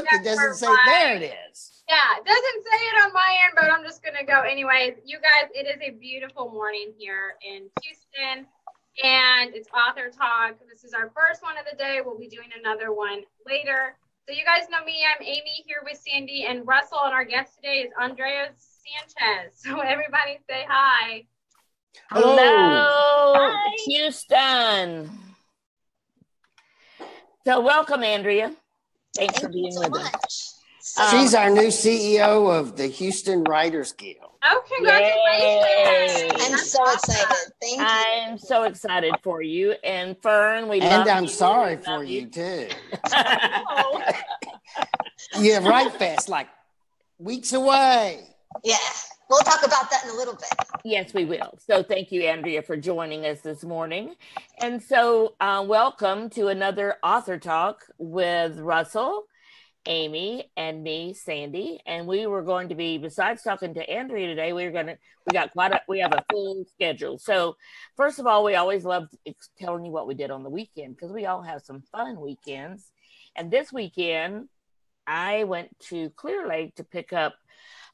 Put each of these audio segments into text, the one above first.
It doesn't say. There it is. Yeah, it doesn't say it on my end, but I'm just going to go anyways. You guys, it is a beautiful morning here in Houston, and it's Author Talk. This is our first one of the day. We'll be doing another one later. So you guys know me. I'm Amy here with Sandy and Russell, and our guest today is Andrea Sanchez. So everybody say hi. Hello, Hi. Houston. So welcome, Andrea. Thanks for being with us. She's our new CEO of the Houston Writers Guild. Oh, congratulations. Yay. I'm so excited. Thank you. I'm so excited for you. And Fern, we love you. And I'm sorry for you, too. Yeah, Write Fest, like weeks away. Yeah, we'll talk about that in a little bit. Yes, we will. So thank you, Andrea, for joining us this morning. And so welcome to another Author Talk with Russell, Amy, and me, Sandy. And we were going to be, besides talking to Andrea today, we have a full schedule. So first of all, we always love telling you what we did on the weekend, because we all have some fun weekends. And this weekend, I went to Clear Lake to pick up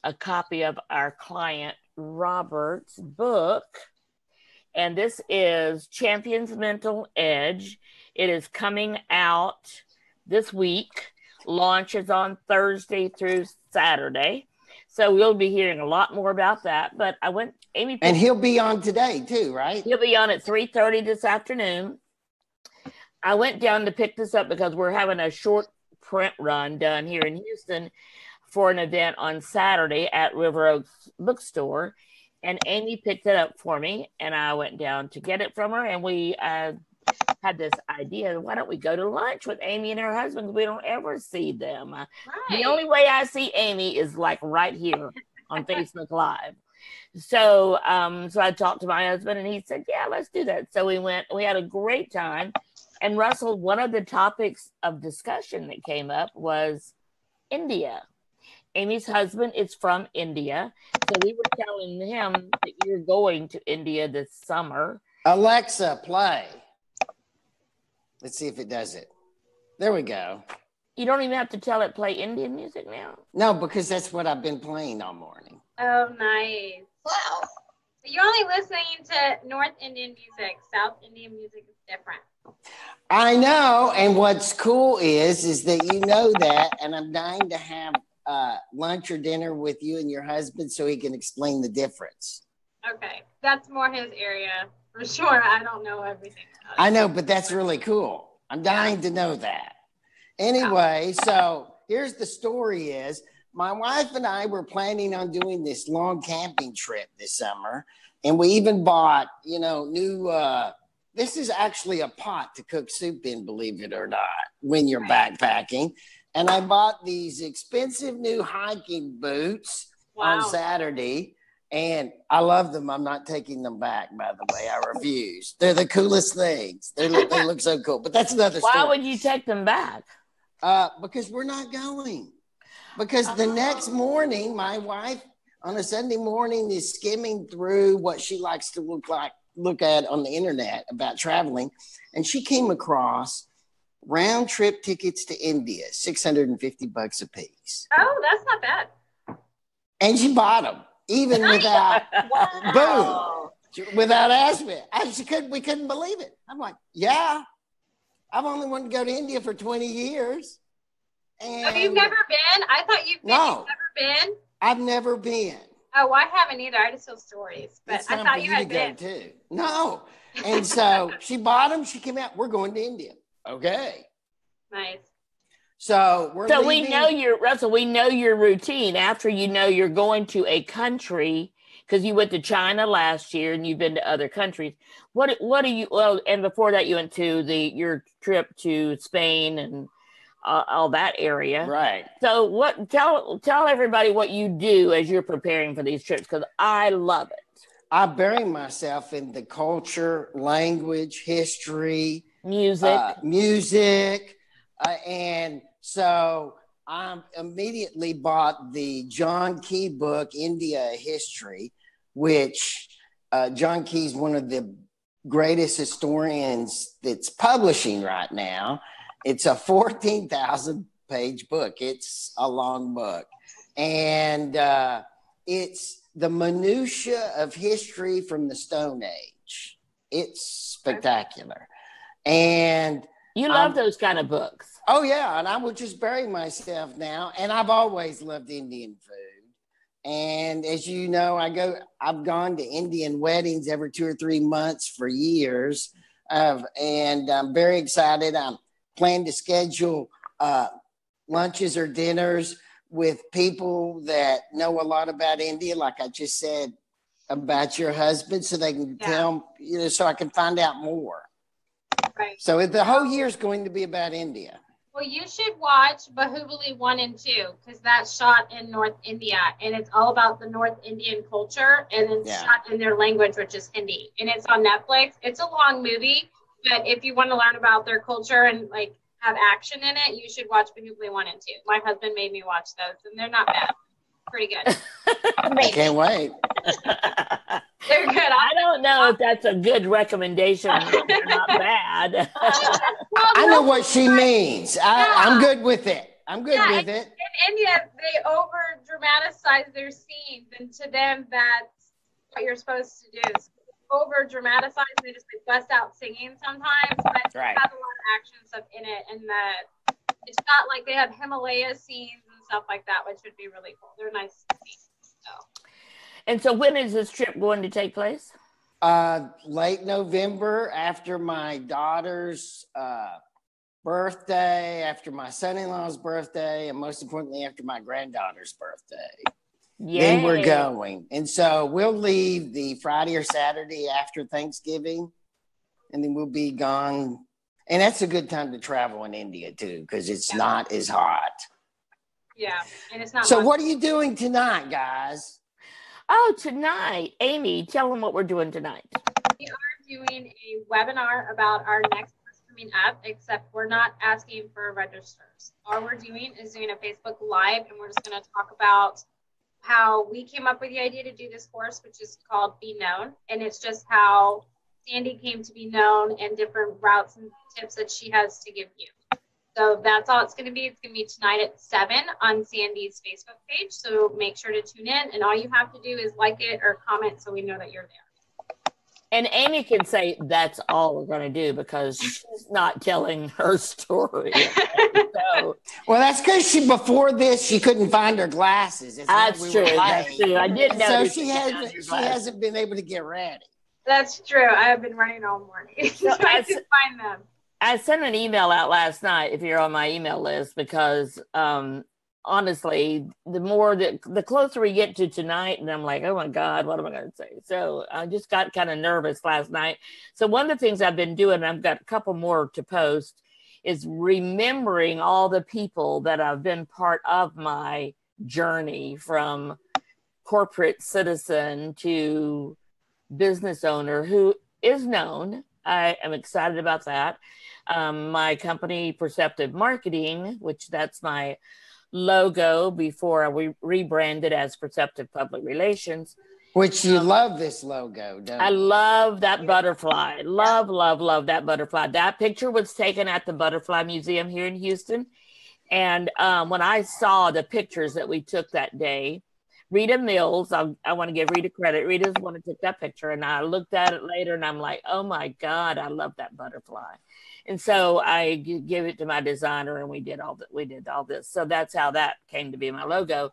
a copy of our client Robert's book. And this is Champions Mental Edge. It is coming out this week. Launch is on Thursday through Saturday. So we'll be hearing a lot more about that. But Amy. And he'll be on today too, right? He'll be on at 3:30 this afternoon. I went down to pick this up because we're having a short print run done here in Houston for an event on Saturday at River Oaks Bookstore. And Amy picked it up for me, and I went down to get it from her. And we had this idea, why don't we go to lunch with Amy and her husband, because we don't ever see them. Right. The only way I see Amy is like right here on Facebook Live. So I talked to my husband, and he said, yeah, let's do that. So we went. We had a great time. And Russell, one of the topics of discussion that came up was India. Amy's husband is from India. So we were telling him that you're going to India this summer. Alexa, play. Let's see if it does it. There we go. You don't even have to tell it play Indian music now? No, because that's what I've been playing all morning. Oh, nice. Wow. You're only listening to North Indian music. South Indian music is different. I know. And what's cool is that you know that, and I'm dying to have lunch or dinner with you and your husband so he can explain the difference. Okay. That's more his area. For sure. I don't know everything. I know, but that's really cool. I'm dying to know that. Anyway, so here's the story is, my wife and I were planning on doing this long camping trip this summer. And we even bought, new, this is actually a pot to cook soup in, believe it or not, when you're backpacking. And I bought these expensive new hiking boots on Saturday. And I love them. I'm not taking them back, by the way. I refuse. They're the coolest things. They look so cool. But that's another story. Why would you take them back? Because we're not going. Because the next morning, my wife on a Sunday morning is skimming through what she likes to look at on the internet about traveling. And she came across round trip tickets to India, $650 a piece. Oh, that's not bad. And she bought them. Even without, boom, without asking me. We couldn't believe it. I'm like, yeah, I've only wanted to go to India for 20 years. And you've never been? I thought you've never been. I've never been. Oh, I haven't either. I just tell stories. But I thought you had been. Too. No. And so she bought them. She came out. We're going to India. Okay. Nice. So we know we know your routine after you're going to a country, because you went to China last year and you've been to other countries. What are you, and before that you went to your trip to Spain and all that area. Right. So tell everybody what you do as you're preparing for these trips, because I love it. I bury myself in the culture, language, history, music, and so I immediately bought the John Key book, India History, which John Key is one of the greatest historians that's publishing right now. It's a 14,000 page book. It's a long book. And it's the minutia of history from the Stone Age. It's spectacular. And you love those kind of books. Oh, yeah. And I will just bury myself now. And I've always loved Indian food. And as you know, I've gone to Indian weddings every 2 or 3 months for years. And I'm very excited. I'm planning to schedule lunches or dinners with people that know a lot about India, like I just said about your husband, so they can tell, so I can find out more. Right. So the whole year is going to be about India. Well, you should watch Bahubali 1 and 2 because that's shot in North India, and it's all about the North Indian culture, and it's shot in their language, which is Hindi, and it's on Netflix. It's a long movie, but if you want to learn about their culture and like have action in it, you should watch Bahubali 1 and 2. My husband made me watch those, and they're not bad. Pretty good. I can't wait. They're good. I don't know if that's a good recommendation. They're not bad. I know what she means. I'm good with it. I'm good with it. In India, they over dramatize their scenes, and to them, that's what you're supposed to do. Over dramatize, they just bust out singing sometimes, but it has a lot of action stuff in it, and it's not like they have Himalaya scenes and stuff like that, which would be really cool. They're nice to see. And so when is this trip going to take place? Late November, after my daughter's birthday, after my son-in-law's birthday, and most importantly, after my granddaughter's birthday. Yay. Then we're going. And so we'll leave the Friday or Saturday after Thanksgiving, and then we'll be gone. And that's a good time to travel in India, too, because it's not as hot. Yeah, and it's not. So what are you doing tonight, guys? Oh, tonight. Amy, tell them what we're doing tonight. We are doing a webinar about our next course coming up, except we're not asking for registers. All we're doing is doing a Facebook Live, and we're just going to talk about how we came up with the idea to do this course, which is called Be Known. And it's just how Sandy came to be known and different routes and tips that she has to give you. So that's all it's going to be. It's going to be tonight at 7 on Sandy's Facebook page. So make sure to tune in. And all you have to do is like it or comment so we know that you're there. And Amy can say that's all we're going to do because she's not telling her story. So, well, that's because before this she couldn't find her glasses. That's true. That's true. I did know. So she hasn't been able to get ready. That's true. I have been running all morning trying to find them. I sent an email out last night, if you're on my email list, because honestly, the closer we get to tonight, and I'm like, oh my God, what am I going to say? So I just got kind of nervous last night. So one of the things I've been doing, and I've got a couple more to post, is remembering all the people that have been part of my journey from corporate citizen to business owner who is known. I am excited about that. My company, Perceptive Marketing, which that's my logo before I rebranded as Perceptive Public Relations. Which you love this logo, don't you? I love that butterfly. Love, love, love that butterfly. That picture was taken at the Butterfly Museum here in Houston. And when I saw the pictures that we took that day, Rita Mills, I want to give Rita credit. Rita's the one who took that picture. And I looked at it later and I'm like, oh my God, I love that butterfly. And so I give it to my designer and we did all this. So that's how that came to be my logo.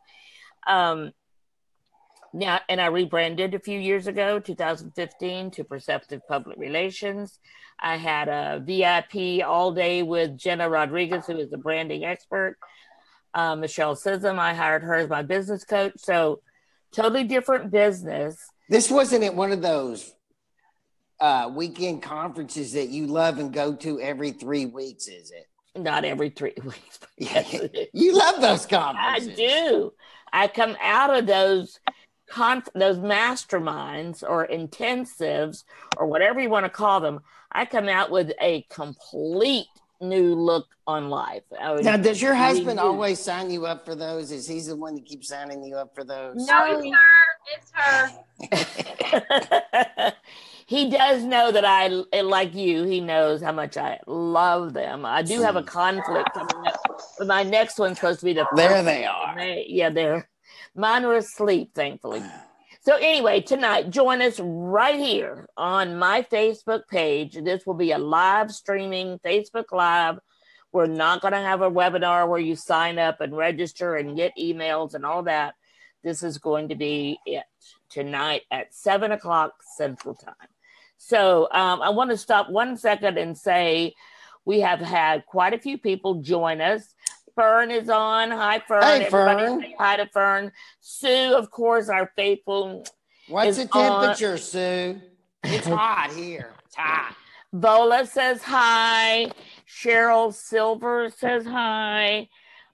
Now, and I rebranded a few years ago, 2015, to Perceptive Public Relations. I had a VIP all day with Jenna Rodriguez, who is a branding expert. Michelle Sism, I hired her as my business coach. So totally different business. This wasn't at one of those weekend conferences that you love and go to every 3 weeks, is it? Not every 3 weeks. But yes, you love those conferences. I do. I come out of those masterminds or intensives or whatever you want to call them. I come out with a complete new look on life. Now, does your husband always sign you up for those? Is he the one that keeps signing you up for those? No, it's her. He does know that I, like you, he knows how much I love them. I do have a conflict coming up, but my next one's supposed to be the There first they of are. May. Yeah, mine are asleep, thankfully. So anyway, tonight, join us right here on my Facebook page. This will be a live streaming Facebook Live. We're not going to have a webinar where you sign up and register and get emails and all that. This is going to be it tonight at 7:00 Central Time. So I want to stop 1 second and say we have had quite a few people join us. Fern is on. Hi, Fern. Hey, Everybody Fern. say hi to Fern. Sue, of course, our faithful. What's the temperature, Sue? It's hot here. It's hot. Vola says hi. Cheryl Silver says hi.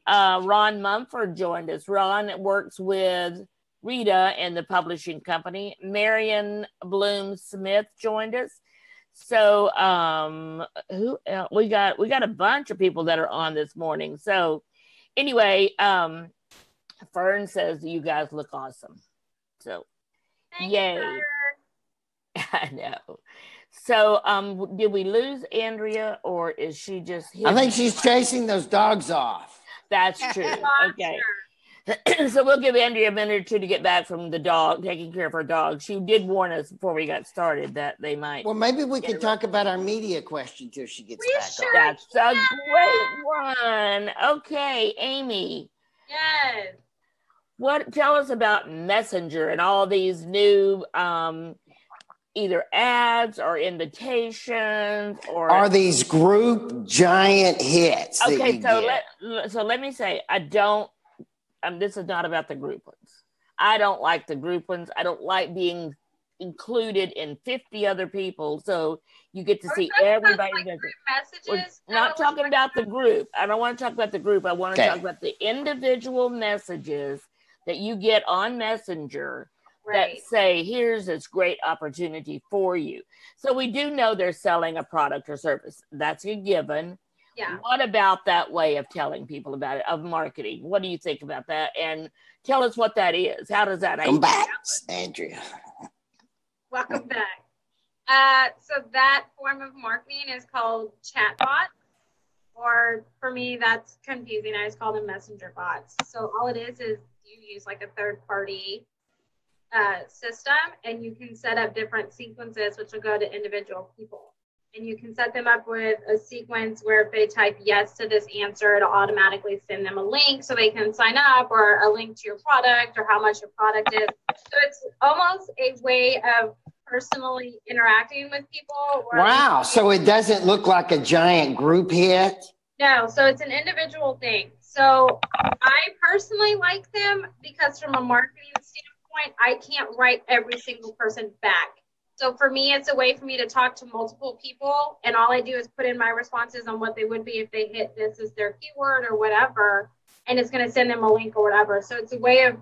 Ron Mumford joined us. Ron works with Rita and the publishing company. Marion Bloom Smith joined us. So who we got a bunch of people that are on this morning. So anyway, Fern says you guys look awesome. So Thanks, yay. Fern. I know. So did we lose Andrea, or is she just here? I think she's chasing those dogs off. That's true. Okay. So we'll give Andrea a minute or two to get back from the dog, taking care of her dog. She did warn us before we got started that they might. Well, maybe we could talk about our media question till she gets back on. That's a great one. Okay, Amy. Yes. Tell us about Messenger and all these new either ads or invitations, or are these group giant hits? Okay, so let me say, I don't. This is not about the group ones. I don't like the group ones. I don't like being included in 50 other people, so you get to see everybody. We're not talking about the group. I don't want to talk about the group. I want to talk about the individual messages that you get on Messenger that say, here's this great opportunity for you. So we do know they're selling a product or service. That's a given. Yeah. What about that way of telling people about it, of marketing? What do you think about that? And tell us what that is. How does that come back, Andrea? Welcome back. So that form of marketing is called chatbot, or for me, that's confusing. I just call them messenger bots. So all it is you use like a third-party system, and you can set up different sequences, which will go to individual people. And you can set them up with a sequence where if they type yes to this answer, it'll automatically send them a link so they can sign up, or a link to your product or how much your product is. So it's almost a way of personally interacting with people. Wow. So it doesn't look like a giant group hit? No. So it's an individual thing. So I personally like them because from a marketing standpoint, I can't write every single person back. So for me, it's a way for me to talk to multiple people, and all I do is put in my responses on what they would be if they hit this as their keyword or whatever, and it's going to send them a link or whatever. So it's a way of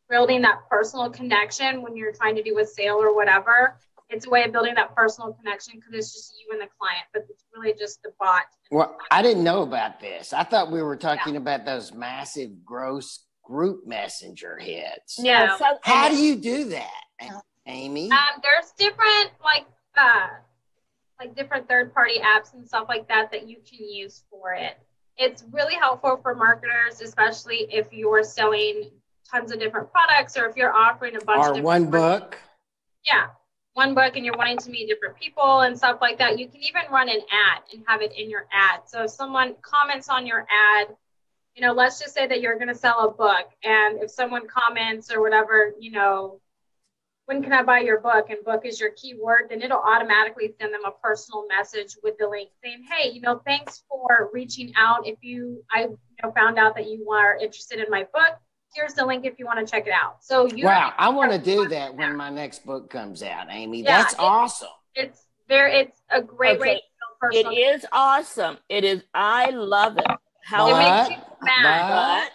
building that personal connection when you're trying to do a sale or whatever. It's a way of building that personal connection because it's just you and the client, but it's really just the bot. Well, I didn't know about this. I thought we were talking about those massive gross group messenger hits. Yeah. So, how do you do that, Amy? There's different like different third-party apps and stuff like that you can use for it. It's really helpful for marketers, especially if you're selling tons of different products, or if you're offering a bunch of different one book. Yeah, one book, and you're wanting to meet different people and stuff like that. You can even run an ad and have it in your ad. So if someone comments on your ad, let's just say that you're going to sell a book, and if someone comments or whatever, when can I buy your book? And book is your keyword, then it'll automatically send them a personal message with the link saying, hey, thanks for reaching out. I found out that you are interested in my book. Here's the link if you want to check it out. So I want to do that when my next book comes out, Amy. That's awesome. It's a great way to build personal. It is awesome. It is. I love it. It makes people mad.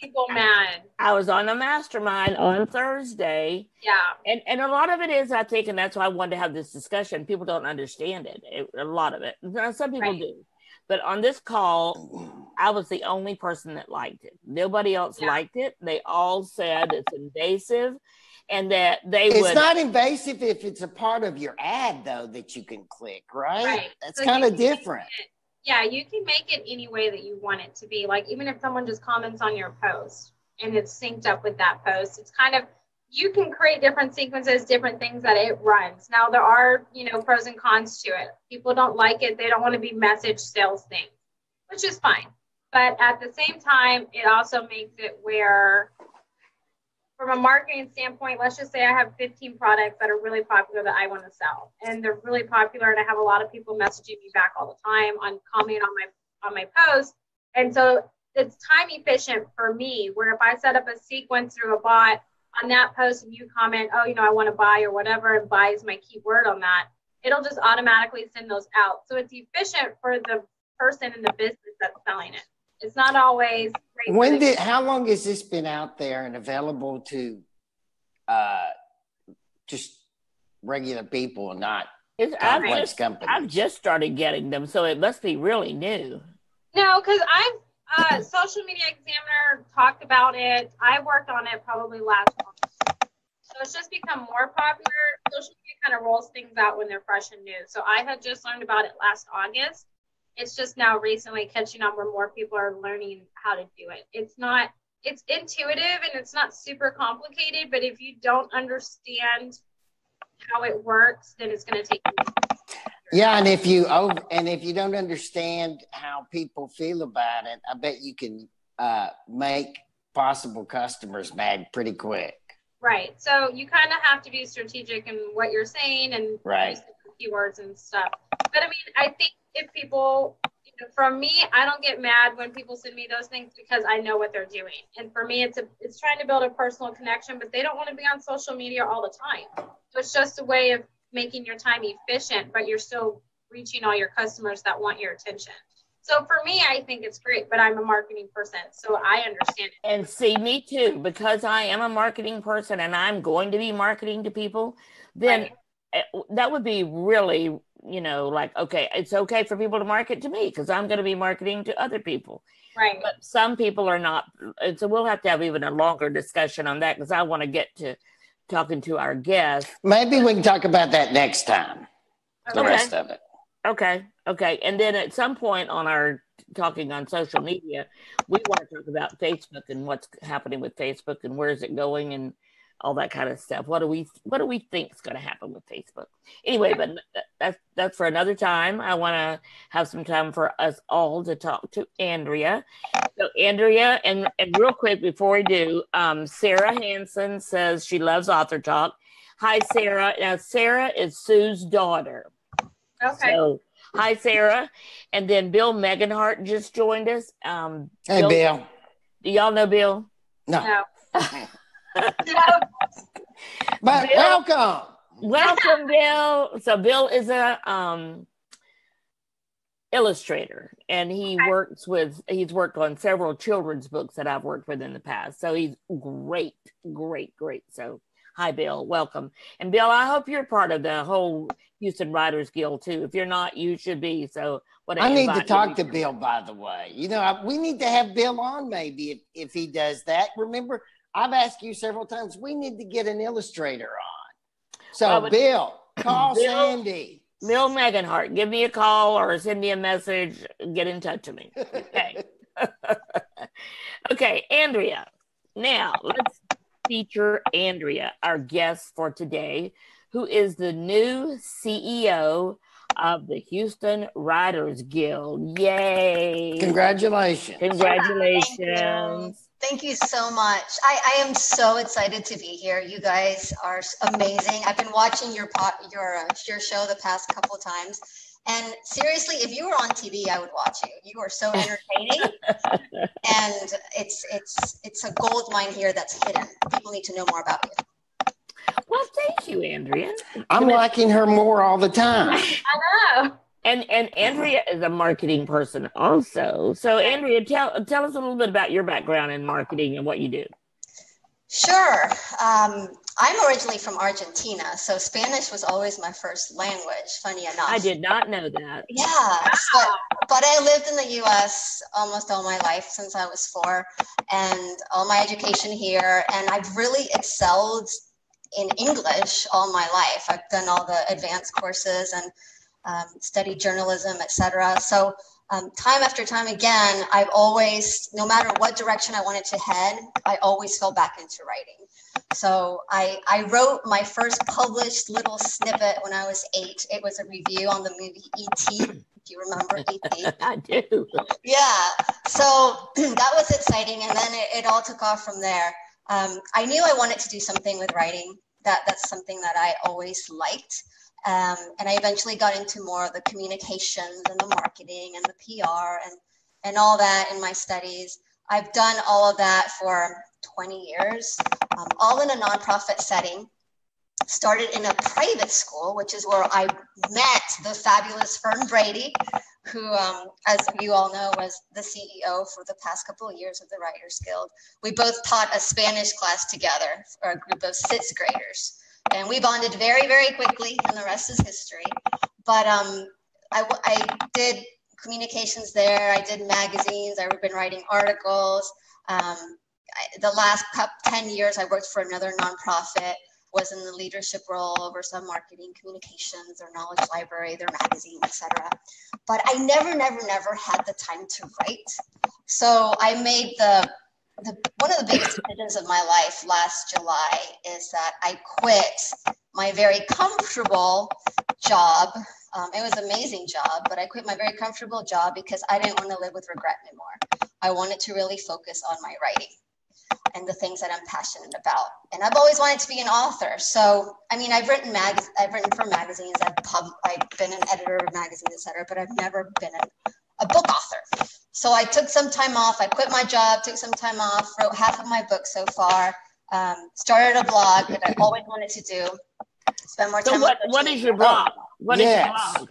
People mad. I was on a mastermind on Thursday. Yeah. And a lot of it is, I think, and that's why I wanted to have this discussion. People don't understand it. A lot of it. Some people do. But on this call, I was the only person that liked it. Nobody else liked it. They all said it's invasive. and that they It's would. not invasive if it's a part of your ad, though, that you can click, right? Right. That's So kind you of can different. Yeah, you can make it any way that you want it to be. Like even if someone just comments on your post and it's synced up with that post, it's kind of, you can create different sequences, different things that it runs. Now there are, pros and cons to it. People don't like it. They don't want to be message sales things, which is fine. But at the same time, it also makes it where, from a marketing standpoint, let's just say I have 15 products that are really popular that I want to sell, and they're really popular, and I have a lot of people messaging me back all the time on commenting on my post, and so it's time efficient for me. Where if I set up a sequence through a bot on that post, and you comment, oh, I want to buy or whatever, and buy is my keyword on that, it'll just automatically send those out. So it's efficient for the person in the business that's selling it. It's not always great. How long has this been out there and available to just regular people and not complex companies? I've just started getting them, so it must be really new. No, because I've Social Media Examiner talked about it. I worked on it probably last month. So it's just become more popular. Social media kind of rolls things out when they're fresh and new. So I had just learned about it last August. It's just now recently catching on where more people are learning how to do it. It's intuitive and it's not super complicated, but if you don't understand how it works, then it's going to take you. Yeah, and if you don't understand how people feel about it, I bet you can make possible customers mad pretty quick. Right. So you kind of have to be strategic in what you're saying and use the keywords and stuff. But I mean, I think if people, from me, I don't get mad when people send me those things because I know what they're doing. And for me, it's trying to build a personal connection, but they don't want to be on social media all the time. So it's just a way of making your time efficient, but you're still reaching all your customers that want your attention. So for me, I think it's great, but I'm a marketing person, so I understand it. And see, me too, because I am a marketing person and I'm going to be marketing to people, then that would be really, okay, it's okay for people to market to me because I'm going to be marketing to other people. Right. But some people are not. And so we'll have to have even a longer discussion on that because I want to get to talking to our guests. Maybe we can talk about that next time. Okay. The rest of it. Okay. And then at some point on our talking on social media, we want to talk about Facebook and what's happening with Facebook and where is it going and all that kind of stuff. What do we think is going to happen with Facebook? Anyway, but that's for another time. I want to have some time for us all to talk to Andrea. So Andrea, and real quick before we do, Sarah Hansen says she loves AuthorTalk. Hi, Sarah. Now, Sarah is Sue's daughter. Okay. So, hi, Sarah. And then Bill Meganhart just joined us. Hey, Bill. Do y'all know Bill? No. But Bill, welcome, Bill. So Bill is a illustrator, and he's worked on several children's books that I've worked with in the past. So he's great. So hi, Bill. Welcome. And Bill, I hope you're part of the whole Houston Writers Guild too. If you're not, you should be. So I need to talk to Bill, by the way. We need to have Bill on maybe if he does that. Remember, I've asked you several times, we need to get an illustrator on. So Bill, call Sandy. Bill Meganhart, give me a call or send me a message. Get in touch with me. Okay. Okay, Andrea. Now, let's feature Andrea, our guest for today, who is the new CEO of the Houston Writers Guild. Yay! Congratulations. Thank you so much. I am so excited to be here. You guys are amazing. I've been watching your show the past couple of times. And seriously, if you were on TV, I would watch you. You are so entertaining. And it's a gold mine here that's hidden. People need to know more about you. Well, thank you, Andrea. I'm liking her more all the time. I know. And Andrea is a marketing person also. So Andrea, tell us a little bit about your background in marketing and what you do. Sure. I'm originally from Argentina, so Spanish was always my first language, funny enough. I did not know that. Yeah, but I lived in the U.S. almost all my life since I was 4, and all my education here, and I've really excelled in English all my life. I've done all the advanced courses and studied journalism, etc. So time after time again, I've always, no matter what direction I wanted to head, I always fell back into writing. So I wrote my first published little snippet when I was 8. It was a review on the movie E.T., if you remember E.T. I do. Yeah, so that was exciting, and then it all took off from there. I knew I wanted to do something with writing. That's something that I always liked. And I eventually got into more of the communications and the marketing and the PR and all that in my studies. I've done all of that for 20 years, all in a nonprofit setting. Started in a private school, which is where I met the fabulous Fern Brady, who, as you all know, was the CEO for the past couple of years of the Writers Guild. We both taught a Spanish class together for a group of 6th graders. And we bonded very, very quickly, and the rest is history. But I did communications there. I did magazines. I've been writing articles. The last 10 years, I worked for another nonprofit, was in the leadership role over some marketing, communications, their knowledge library, their magazine, etc. But I never had the time to write. So I made one of the biggest decisions of my life last July is that I quit my very comfortable job. It was an amazing job, but I quit my very comfortable job because I didn't want to live with regret anymore. I wanted to really focus on my writing and the things that I'm passionate about. And I've always wanted to be an author. So, I mean, I've written for magazines, I've been an editor of magazines, etc., but I've never been a book author. So I took some time off. I quit my job, took some time off, wrote half of my book so far, started a blog that I always wanted to do, spend more time. So what is your blog? What is your blog?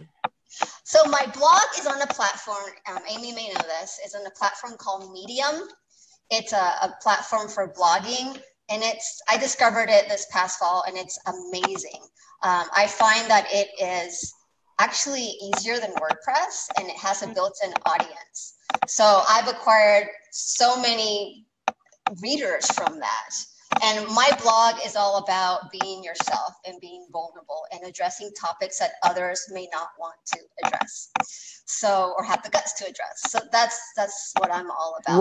So my blog is on a platform, Amy may know this, it's on a platform called Medium. It's a platform for blogging, and I discovered it this past fall, and it's amazing. I find that it is actually easier than WordPress, and it has a built-in audience. So I've acquired so many readers from that. And my blog is all about being yourself and being vulnerable and addressing topics that others may not want to address. So, or have the guts to address. So that's what I'm all about.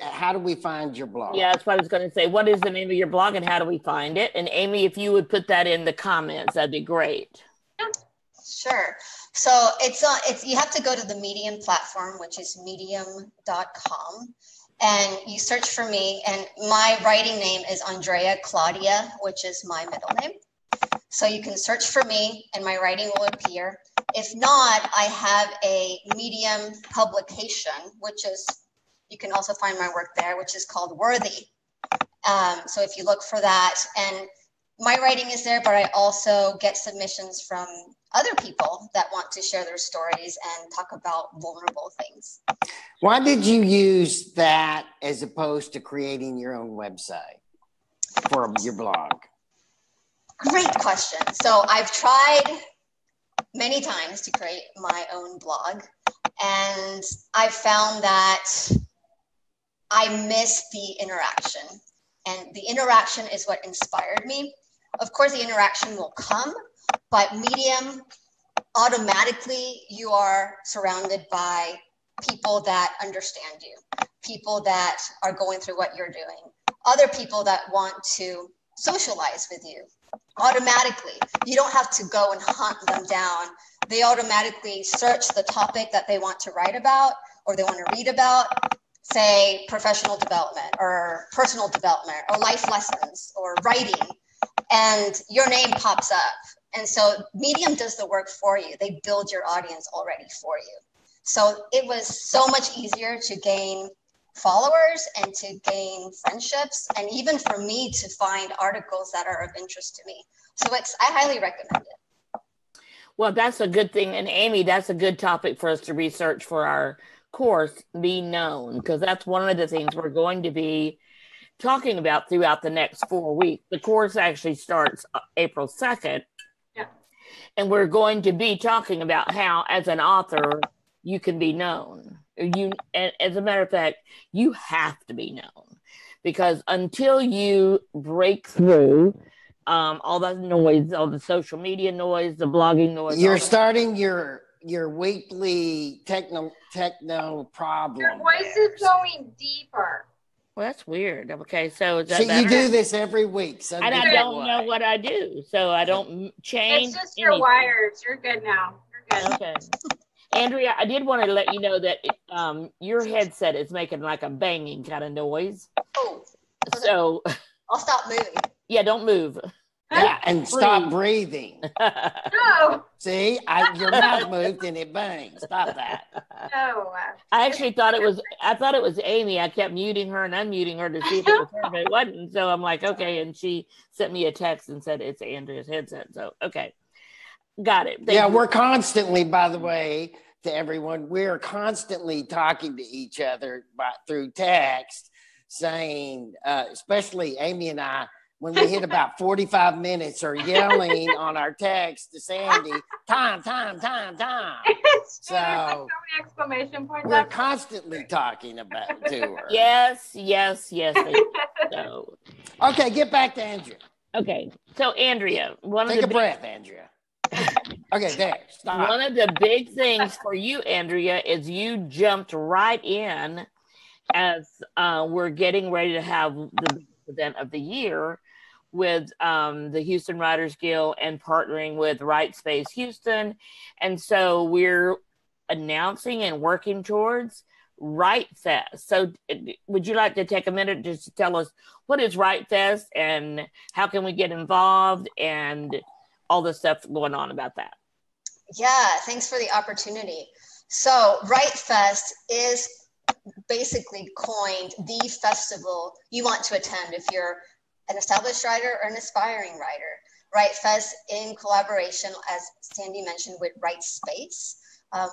How do we find your blog? Yeah, that's what I was going to say. What is the name of your blog and how do we find it? And Amy, if you would put that in the comments, that'd be great. Sure. So you have to go to the Medium platform, which is medium.com. And you search for me, and my writing name is Andrea Claudia, which is my middle name. So you can search for me and my writing will appear. If not, I have a Medium publication, which is, you can also find my work there, which is called Worthy. So if you look for that, and my writing is there, but I also get submissions from other people that want to share their stories and talk about vulnerable things. Why did you use that as opposed to creating your own website for your blog? Great question. So I've tried many times to create my own blog, and I found that I miss the interaction. And the interaction is what inspired me. Of course, the interaction will come, but Medium, automatically you are surrounded by people that understand you, people that are going through what you're doing, other people that want to socialize with you. Automatically, you don't have to go and hunt them down. They automatically search the topic that they want to write about or they want to read about, say professional development or personal development or life lessons or writing, and your name pops up. And so Medium does the work for you. They build your audience already for you. So it was so much easier to gain followers and to gain friendships, and even for me to find articles that are of interest to me. So I highly recommend it. Well, that's a good thing. And Amy, that's a good topic for us to research for our course, Be Known, because that's one of the things we're going to be talking about throughout the next 4 weeks. The course actually starts April 2nd. Yeah. And we're going to be talking about how, as an author, you can be known. As a matter of fact, you have to be known, because until you break through all that noise, all the social media noise, the blogging noise, you're starting your weekly techno problem. Your voice is going deeper. Well, that's weird. Okay, so is that So you better? do this every week, and I don't know what I do, so I don't change. It's just your wires. You're good now. You're good. Okay. Andrea, I did want to let you know that your headset is making like a banging kind of noise. Oh, so I'll stop moving. Yeah, don't move. Yeah, and stop breathing. No. See, your mouth moved and it banged. Stop that. No. I actually thought it was Amy. I kept muting her and unmuting her to see if it was her, but it wasn't. So I'm like, okay. And she sent me a text and said it's Andrea's headset. So okay, got it. Thank you. We're constantly, by the way, to everyone, we're constantly talking to each other through text, saying, especially Amy and I, when we hit about 45 minutes, are yelling on our text to Sandy, time. So many exclamation points. We're constantly talking about to her. Yes. So. Okay, get back to Andrea. Okay, so Andrea, take a breath, Andrea. Okay, there. Stop. One of the big things for you, Andrea, is you jumped right in as we're getting ready to have the event of the year with the Houston Writers Guild and partnering with Right Space Houston. And so we're announcing and working towards Right Fest. So would you like to take a minute just to tell us what is Right Fest and how can we get involved and all the stuff going on about that? Yeah, thanks for the opportunity. So Right Fest is basically coined the festival you want to attend if you're an established writer or an aspiring writer. Right Fest, in collaboration, as Sandy mentioned, with Right Space,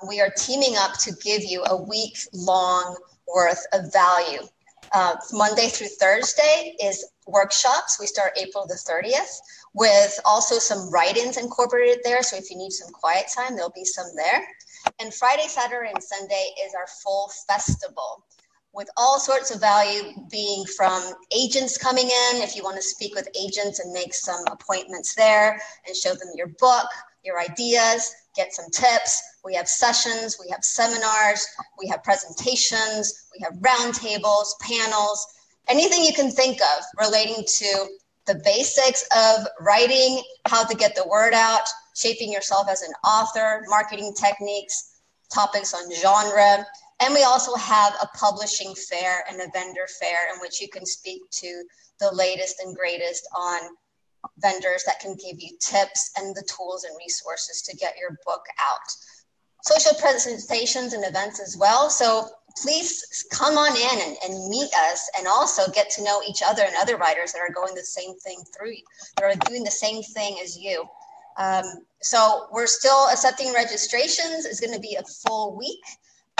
we are teaming up to give you a week-long worth of value. Monday through Thursday is workshops. We start April the 30th with also some write-ins incorporated there. So if you need some quiet time, there'll be some there. And Friday, Saturday, and Sunday is our full festival, with all sorts of value, being from agents coming in, if you want to speak with agents and make some appointments there and show them your book, your ideas, get some tips. We have sessions, we have seminars, we have presentations, we have roundtables, panels, anything you can think of relating to the basics of writing, how to get the word out, shaping yourself as an author, marketing techniques, topics on genre. And we also have a publishing fair and a vendor fair in which you can speak to the latest and greatest on vendors that can give you tips and the tools and resources to get your book out. Social presentations and events as well. So please come on in and meet us, and also get to know each other and other writers that are going the same thing through you, that are doing the same thing as you. So we're still accepting registrations. It's going to be a full week.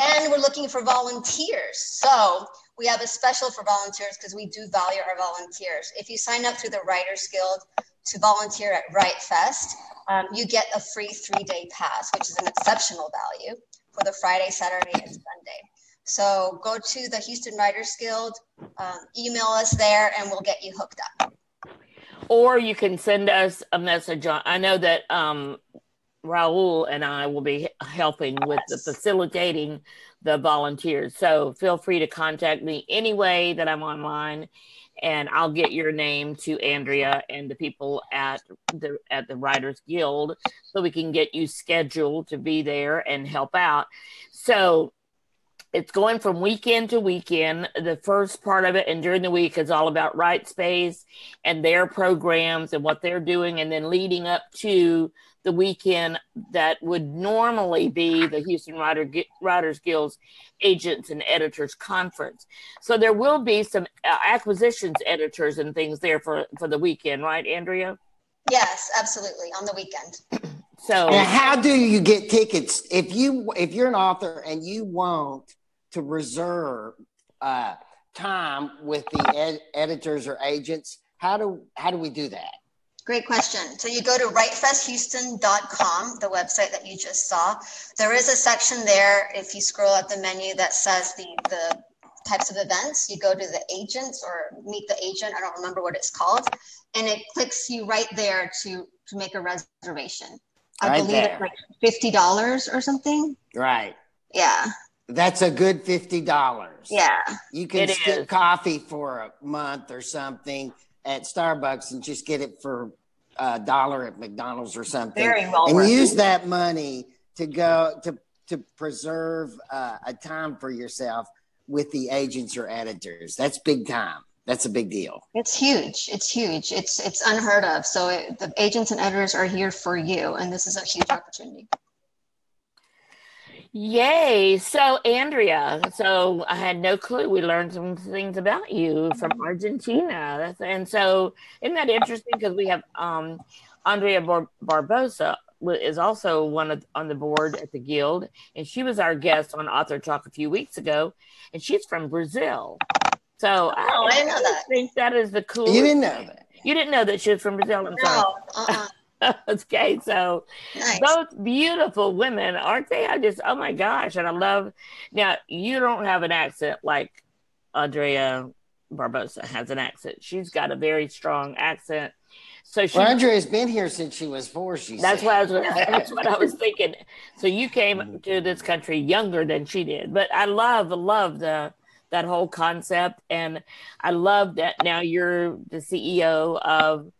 And we're looking for volunteers. So we have a special for volunteers because we do value our volunteers. If you sign up through the Writers Guild to volunteer at Right Fest, you get a free 3-day pass, which is an exceptional value for the Friday, Saturday, and Sunday. So go to the Houston Writers Guild, email us there, and we'll get you hooked up. Or you can send us a message on, I know that Raul and I will be helping with the facilitating the volunteers. So feel free to contact me any way that I'm online, and I'll get your name to Andrea and the people at the Writers Guild so we can get you scheduled to be there and help out. So it's going from weekend to weekend. The first part of it and during the week is all about Right Space and their programs and what they're doing, and then leading up to the weekend that would normally be the Houston Writers Guild's Agents and Editors Conference. So there will be some acquisitions editors and things there for the weekend, right, Andrea? Yes, absolutely, on the weekend. So now, how do you get tickets if you're an author and you want to reserve time with the editors or agents? How do we do that? Great question. So you go to writefesthouston.com, the website that you just saw. There is a section there, if you scroll up the menu, that says the types of events, you go to the agents or meet the agent. I don't remember what it's called. And it clicks you right there to make a reservation. I believe it's like $50 or something. Right. Yeah. That's a good $50. Yeah. You can skip coffee for a month or something at Starbucks and just get it for $1 at McDonald's or something. Very well and worth use it. that money to go to preserve a time for yourself with the agents or editors. That's big time. That's a big deal. It's huge. It's huge. It's unheard of. So the agents and editors are here for you, and this is a huge opportunity. Yay. So Andrea, so I had no clue. We learned some things about you from Argentina. And so isn't that interesting? Because we have Andrea Barbosa is also on the board at the Guild, and she was our guest on Author Talk a few weeks ago, and she's from Brazil. So I didn't know that. I think that is the coolest. You didn't know that. You didn't know that she was from Brazil. I'm sorry. Okay, so nice. Both beautiful women, aren't they? Oh my gosh. And I love, now you don't have an accent like Andrea Barbosa has an accent. She's got a very strong accent. So Andrea's been here since she was 4. That's what I was thinking. So you came to this country younger than she did, but I love that whole concept. And I love that now you're the CEO of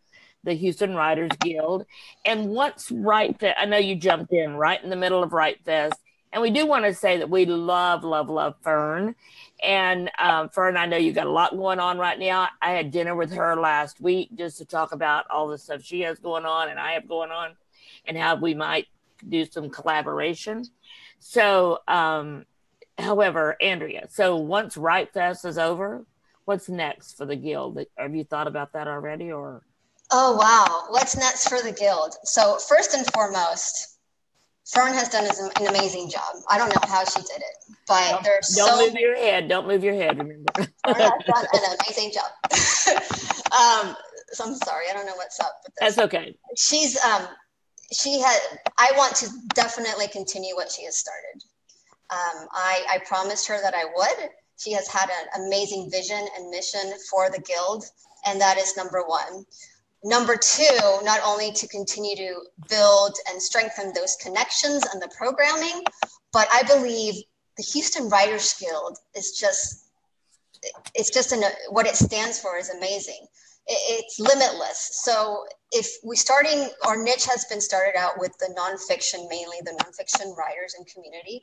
the Houston Writers Guild. And once I know you jumped in right in the middle of Write Fest. And we do want to say that we love, love, love Fern. And Fern, I know you got a lot going on right now. I had dinner with her last week just to talk about all the stuff she has going on and I have going on and how we might do some collaboration. So, however, Andrea, so once Write Fest is over, what's next for the Guild? Have you thought about that already, or? Oh, wow. What's next for the Guild? So first and foremost, Fern has done an amazing job. I don't know how she did it, but Don't move your head. Don't move your head, remember. Fern has done an amazing job. So I'm sorry. I don't know what's up with this. That's okay. I want to definitely continue what she has started. I promised her that I would. She has had an amazing vision and mission for the Guild, and that is number one. Number two, not only to continue to build and strengthen those connections and the programming, but I believe the Houston Writers Guild is what it stands for is amazing. It's limitless. So our niche has been started out with the nonfiction, mainly the nonfiction writers and community.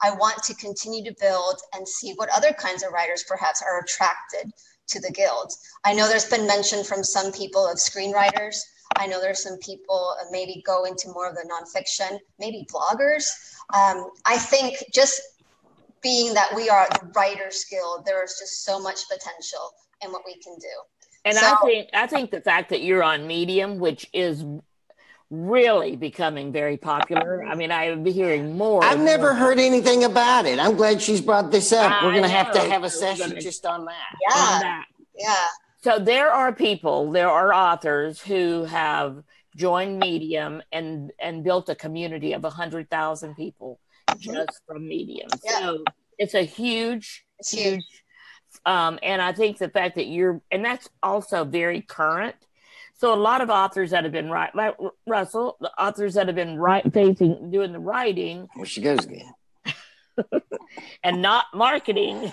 I want to continue to build and see what other kinds of writers perhaps are attracted to the Guild. I know there's been mention from some people of screenwriters. I know there's some people maybe go into more of the nonfiction, maybe bloggers. I think just being that we are the Writers Guild, there is just so much potential in what we can do. And I think the fact that you're on Medium, which is really becoming very popular. I mean, I've been hearing more. I've never heard anything about it. I'm glad she's brought this up. We're going to have a session just on that. Yeah. So there are authors who have joined Medium and built a community of 100,000 people just from Medium. Yeah. So it's a huge. And I think the fact that and that's also very current. So a lot of authors that have been like Russell, the authors that have been doing the writing. Well, she goes again. And not marketing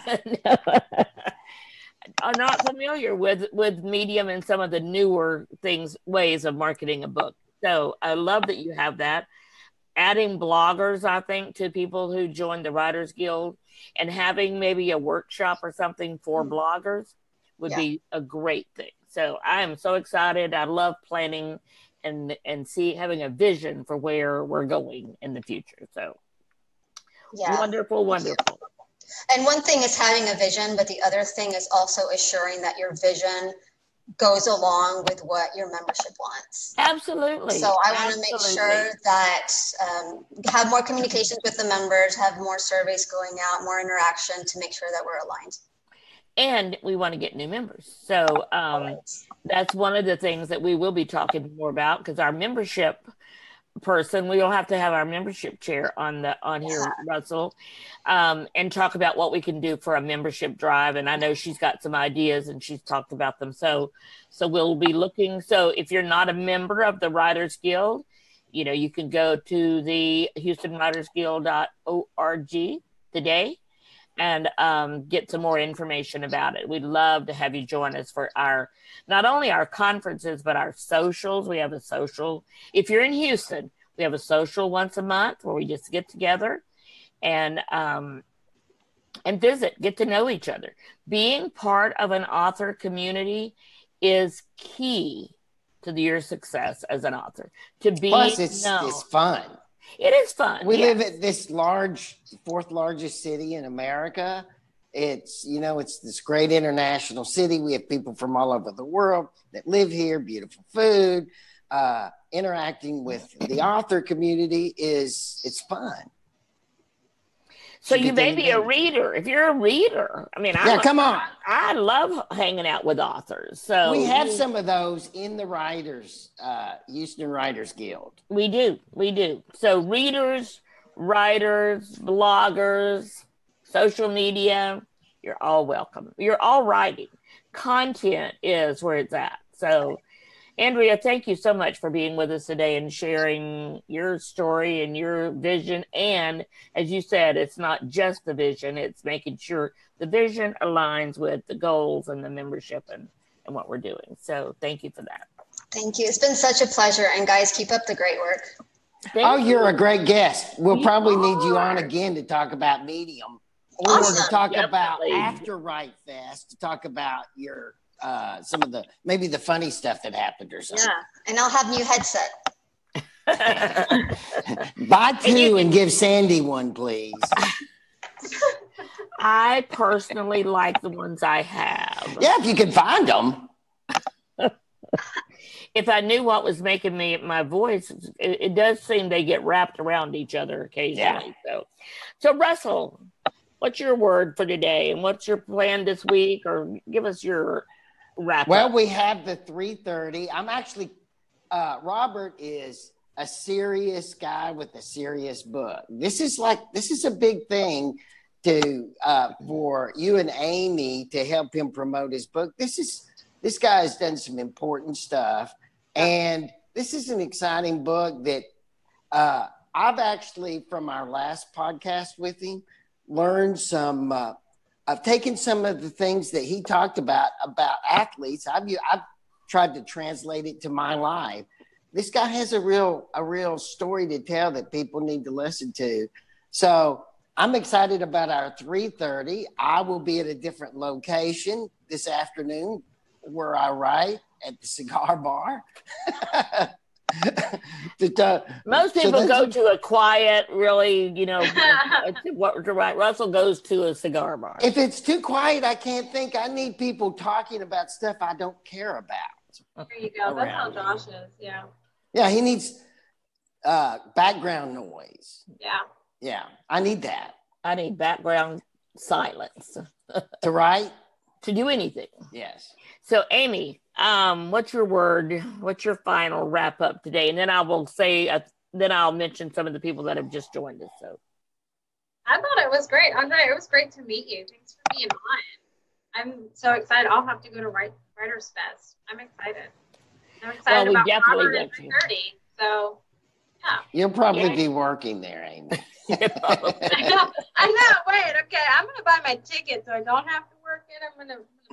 are not familiar with Medium and some of the newer ways of marketing a book. So I love that you have that. Adding bloggers, I think, to people who join the Writers Guild and having maybe a workshop or something for bloggers would be a great thing. So I am so excited. I love planning and having a vision for where we're going in the future. So wonderful. And one thing is having a vision, but the other thing is also assuring that your vision goes along with what your membership wants. Absolutely. So I want to make sure that have more communications with the members, have more surveys going out, more interaction to make sure that we're aligned. And we want to get new members. So that's one of the things that we will be talking more about, because our membership person. We'll have to have our membership chair on here, Russell, and talk about what we can do for a membership drive. And I know she's got some ideas and she's talked about them. So we'll be looking. So if you're not a member of the Writers Guild, you can go to the HoustonWritersGuild.org today and get some more information about it. We'd love to have you join us for not only our conferences, but our socials. We have a social. If you're in Houston, we have a social once a month where we just get together and visit, get to know each other. Being part of an author community is key to your success as an author. Plus, it's fun. It is fun. We live at this fourth largest city in America. It's this great international city. We have people from all over the world that live here, beautiful food, interacting with the author community it's fun. So you may be a reader. If you're a reader, come on. I love hanging out with authors. So we have some of those in the Houston Writers Guild. We do. So readers, writers, bloggers, social media, you're all welcome. You're all writing. Content is where it's at. So Andrea, thank you so much for being with us today and sharing your story and your vision. And as you said, it's not just the vision, it's making sure the vision aligns with the goals and the membership and what we're doing. So thank you for that. Thank you. It's been such a pleasure. And guys, keep up the great work. You're a great guest. We'll probably need you on again to talk about Medium or to talk about after Write Fest, to talk about your some of maybe the funny stuff that happened or something. Yeah, and I'll have new headset. Buy two and give Sandy one, please. I personally like the ones I have. Yeah, if you can find them. If I knew what was making my voice, it does seem they get wrapped around each other occasionally. Yeah. So Russell, what's your word for today, and what's your plan this week? Or give us your wrap up. We have the 3:30. I'm actually, Robert is a serious guy with a serious book. This is a big thing for you and Amy to help him promote his book. This guy has done some important stuff, and this is an exciting book that I've actually, from our last podcast with him, learned some. I've taken some of the things that he talked about athletes. I've tried to translate it to my life. This guy has a real story to tell that people need to listen to. So I'm excited about our 3:30. I will be at a different location this afternoon where I write at the cigar bar. Most people go to a quiet, really, what to write. Russell goes to a cigar bar. If it's too quiet, I can't think. I need people talking about stuff I don't care about. There you go. That's how Josh is. Yeah. Yeah, he needs background noise. Yeah. Yeah, I need that. I need background silence. To write? To do anything. Yes. So, Amy, what's your word? What's your final wrap up today? And then I will say, then I'll mention some of the people that have just joined us. So, I thought it was great, Andrea. It was great to meet you. Thanks for being on. I'm so excited. I'll have to go to Writers Fest. I'm exciid about Robert at 3:30. So, yeah. You'll probably be working there, Amy. I know. Wait, okay. I'm going to buy my ticket so I don't have to work it.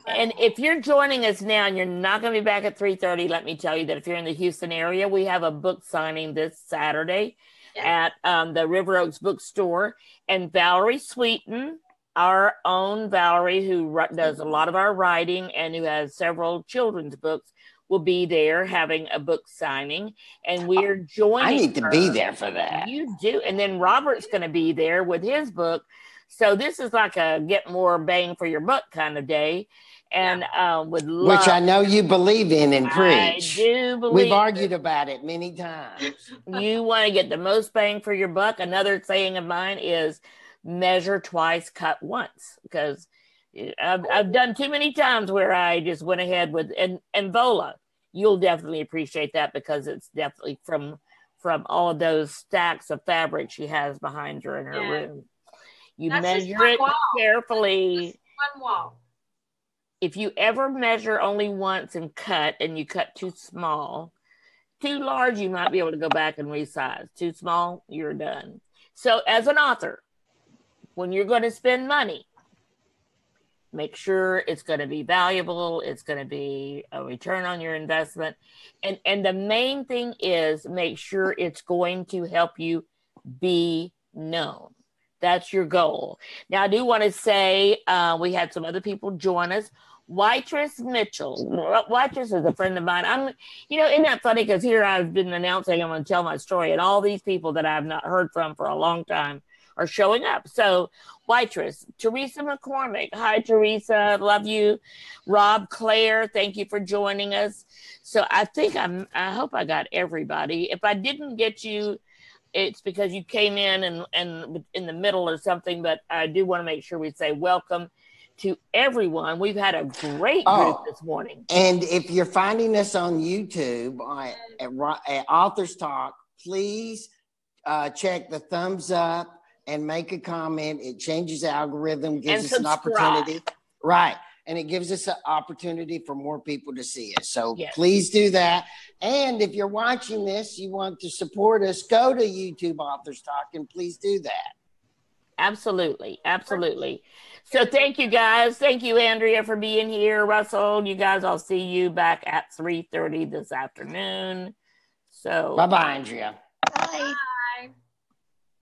And if you're joining us now and you're not going to be back at 3:30, let me tell you that if you're in the Houston area, we have a book signing this Saturday at the River Oaks Bookstore. And Valerie Sweeten, our own Valerie, who does a lot of our writing and who has several children's books, will be there having a book signing. And we're joining I need to be there for that. You do. And then Robert's going to be there with his book. So this is like a get more bang for your buck kind of day. And would love, which I know you believe in and preach. I do believe. We've argued about it many times. You want to get the most bang for your buck. Another saying of mine is measure twice, cut once. Because I've done too many times where I just went ahead with, and Vola, you'll definitely appreciate that because it's definitely from from all of those stacks of fabric she has behind her in her room. You measure it carefully. One wall. If you ever measure only once and you cut too small, too large, you might be able to go back and resize. Too small, you're done. So as an author, when you're going to spend money, make sure it's going to be valuable. It's going to be a return on your investment. And the main thing is make sure it's going to help you be known. That's your goal. Now, I do want to say we had some other people join us. Whitress Mitchell. Whitress is a friend of mine. Isn't that funny? Because here I've been announcing I'm going to tell my story, and all these people that I've not heard from for a long time are showing up. So, Whitress, Teresa McCormick. Hi, Teresa. Love you. Rob Claire, thank you for joining us. So, I think I hope I got everybody. If I didn't get you, it's because you came in and in the middle or something, but I do want to make sure we say welcome to everyone. We've had a great group this morning. And if you're finding us on YouTube at Authors Talk, please check the thumbs up and make a comment. It changes the algorithm, gives us an opportunity. Right. And it gives us an opportunity for more people to see us. So please do that. And if you're watching this, you want to support us, go to YouTube Authors Talk and please do that. Absolutely. Absolutely. So thank you guys. Thank you, Andrea, for being here. Russell, you guys, I'll see you back at 3:30 this afternoon. So bye-bye, Andrea. Bye.